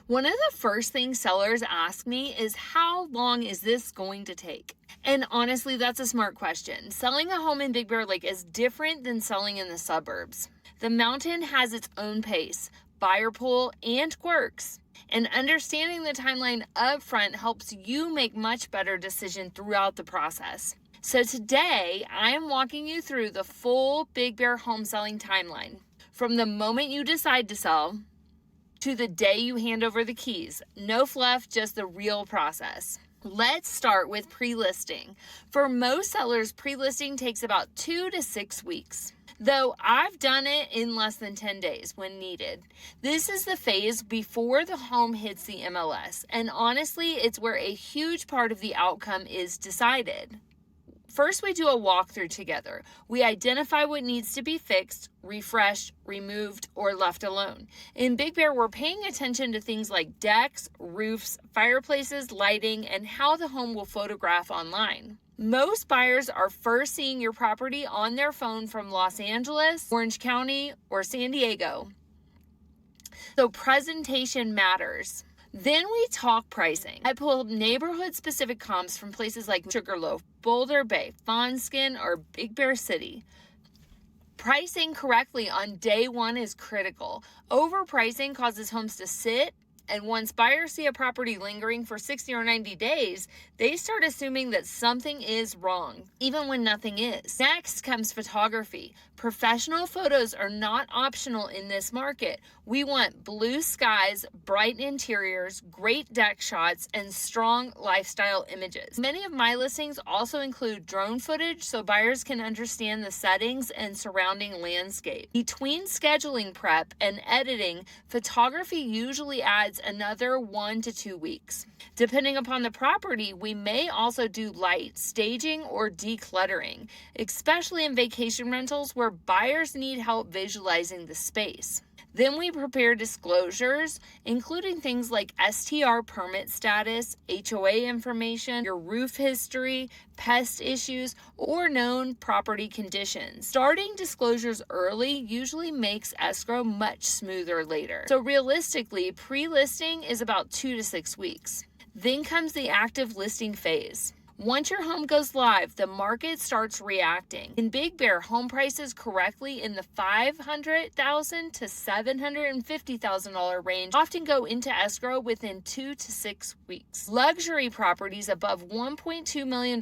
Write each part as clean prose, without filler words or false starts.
One of the first things sellers ask me is, how long is this going to take? And honestly, that's a smart question. Selling a home in Big Bear Lake is different than selling in the suburbs. The mountain has its own pace, buyer pool, and quirks. And understanding the timeline up front helps you make much better decisions throughout the process. So today, I am walking you through the full Big Bear home selling timeline. From the moment you decide to sell to the day you hand over the keys. No fluff, just the real process. Let's start with pre-listing. For most sellers, pre-listing takes about 2 to 6 weeks. Though I've done it in less than 10 days when needed. This is the phase before the home hits the MLS, and honestly, it's where a huge part of the outcome is decided. First, we do a walkthrough together. We identify what needs to be fixed, refreshed, removed, or left alone. In Big Bear, we're paying attention to things like decks, roofs, fireplaces, lighting, and how the home will photograph online. Most buyers are first seeing your property on their phone from Los Angeles, Orange County, or San Diego. So presentation matters. Then we talk pricing. I pull neighborhood-specific comps from places like Sugarloaf, Boulder Bay, Fawnskin, or Big Bear City. Pricing correctly on day one is critical. Overpricing causes homes to sit, and once buyers see a property lingering for 60 or 90 days, they start assuming that something is wrong, even when nothing is. Next comes photography. Professional photos are not optional in this market. We want blue skies, bright interiors, great deck shots, and strong lifestyle images. Many of my listings also include drone footage so buyers can understand the settings and surrounding landscape. Between scheduling prep and editing, photography usually adds another 1 to 2 weeks. Depending upon the property, we may also do light staging or decluttering, especially in vacation rentals where buyers need help visualizing the space. Then we prepare disclosures, including things like STR permit status, HOA information, your roof history, pest issues, or known property conditions. Starting disclosures early usually makes escrow much smoother later. So realistically, pre-listing is about 2 to 6 weeks. Then comes the active listing phase. Once your home goes live, the market starts reacting. In Big Bear, home prices correctly in the $500,000 to $750,000 range often go into escrow within 2 to 6 weeks. Luxury properties above $1.2 million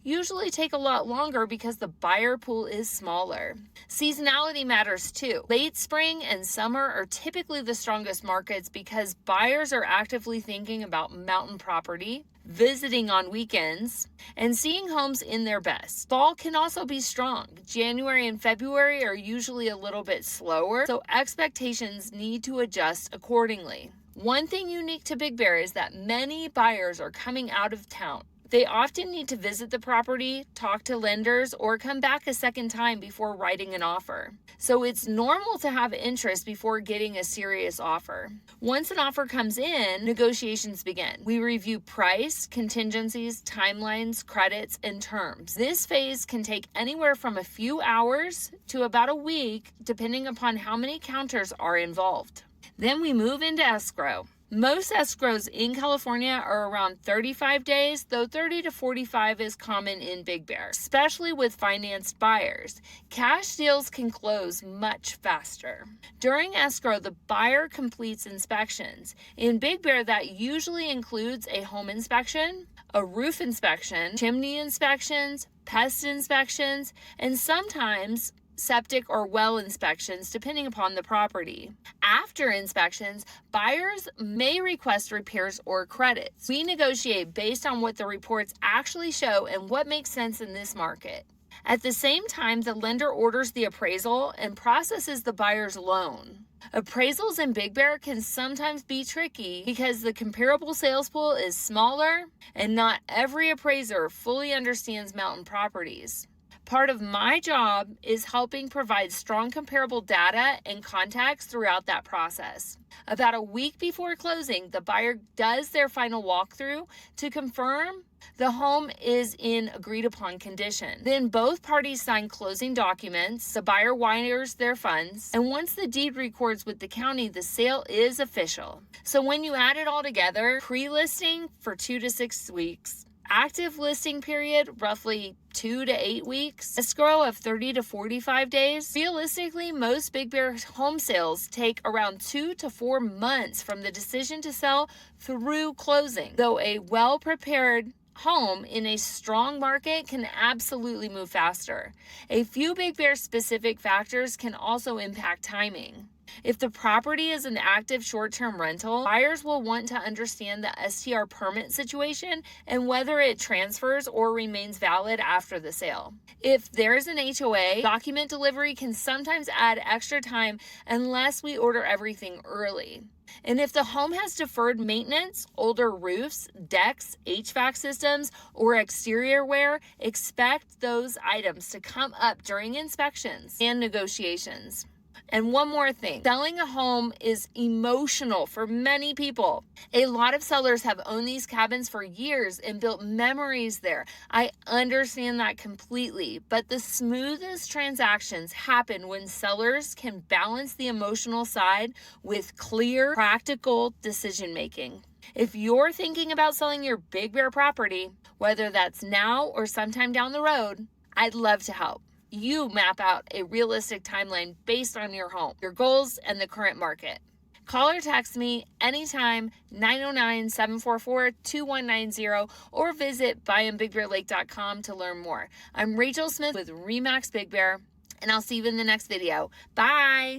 usually take a lot longer because the buyer pool is smaller. Seasonality matters too. Late spring and summer are typically the strongest markets because buyers are actively thinking about mountain property, visiting on weekends, and seeing homes in their best. Fall can also be strong. January and February are usually a little bit slower, so expectations need to adjust accordingly. One thing unique to Big Bear is that many buyers are coming out of town. They often need to visit the property, talk to lenders, or come back a second time before writing an offer. So it's normal to have interest before getting a serious offer. Once an offer comes in, negotiations begin. We review price, contingencies, timelines, credits, and terms. This phase can take anywhere from a few hours to about a week, depending upon how many counters are involved. Then we move into escrow. Most escrows in California are around 35 days, though 30 to 45 is common in Big Bear, especially with financed buyers. Cash deals can close much faster. During escrow, the buyer completes inspections. In Big Bear, that usually includes a home inspection, a roof inspection, chimney inspections, pest inspections, and sometimes septic or well inspections, depending upon the property. After inspections, buyers may request repairs or credits. We negotiate based on what the reports actually show and what makes sense in this market. At the same time, the lender orders the appraisal and processes the buyer's loan. Appraisals in Big Bear can sometimes be tricky because the comparable sales pool is smaller and not every appraiser fully understands mountain properties. Part of my job is helping provide strong comparable data and contacts throughout that process. About a week before closing, the buyer does their final walkthrough to confirm the home is in agreed upon condition. Then both parties sign closing documents, the buyer wires their funds, and once the deed records with the county, the sale is official. So when you add it all together, pre-listing for 2 to 6 weeks, active listing period roughly 2 to 8 weeks, escrow of 30 to 45 days. Realistically, most Big Bear home sales take around 2 to 4 months from the decision to sell through closing, though a well-prepared home in a strong market can absolutely move faster. A few Big Bear specific factors can also impact timing. If the property is an active short-term rental, buyers will want to understand the STR permit situation and whether it transfers or remains valid after the sale. If there's an HOA, document delivery can sometimes add extra time unless we order everything early. And if the home has deferred maintenance, older roofs, decks, HVAC systems, or exterior wear, expect those items to come up during inspections and negotiations. And one more thing, selling a home is emotional for many people. A lot of sellers have owned these cabins for years and built memories there. I understand that completely, but the smoothest transactions happen when sellers can balance the emotional side with clear, practical decision making. If you're thinking about selling your Big Bear property, whether that's now or sometime down the road, I'd love to help. You map out a realistic timeline based on your home, your goals, and the current market. Call or text me anytime, 909-744-2190, or visit buyinbigbearlake.com to learn more. I'm Rachel Smith with RE/MAX Big Bear, and I'll see you in the next video. Bye!